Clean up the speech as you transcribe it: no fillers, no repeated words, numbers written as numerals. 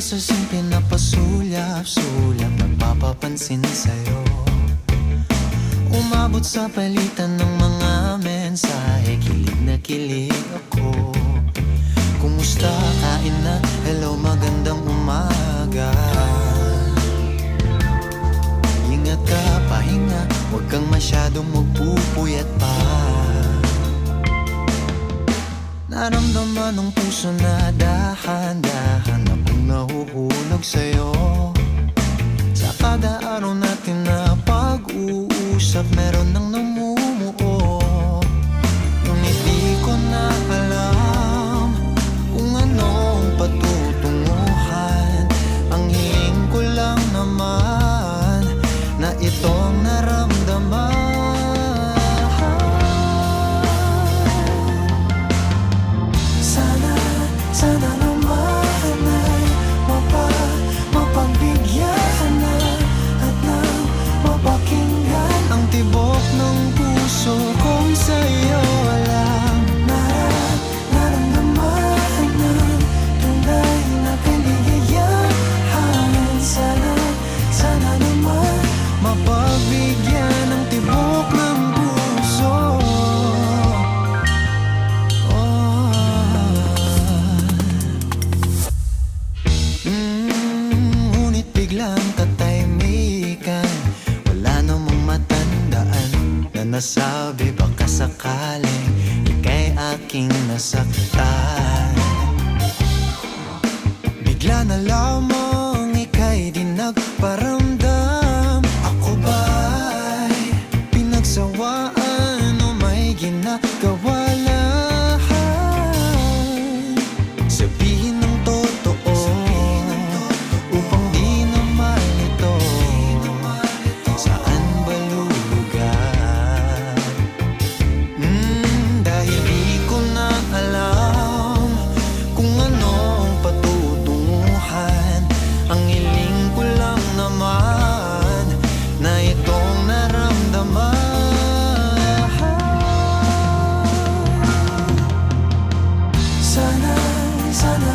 Processing pinapasulyap-sulyap, nagpapapansin sa'yo. Umabot sa palitan ng mga mensahe, kilig na kilig ako. Kumusta, kain na, hello, magandang umaga. Ingat ka, pahinga, huwag kang masyadong magpupuyat pa. Naramdaman ng puso na dahan-dahan akong nahuhulog sa'yo. Sa kada araw natin na pag-uusap, meron nang namumuo. Ngunit di ko na alam kung anong patutunguhan. Ang hiling ko lang naman na itong naramdaman. Sana naman ay mapagbigyan na at nang mapakinggan ang tibok ng puso kong sa'yo lang naramdaman ng tunay na kaligayahan. Sana naman mapagbigyan ng tibok ng puso. Ngunit biglang katahimikan, wala namang matandaan na nasabi baka sakaling ika'y aking nasaktan. Bigla na lamang ika'y di nagparamdam. Ako ba'y pinagsawaan o may ginagawa lang? Sabihin ng totoo upang di na malito. Saan ba lulugar? Dahil di ko na alam kung anong patutunguhan. Ang hiling ko lang naman na itong naramdaman. Sana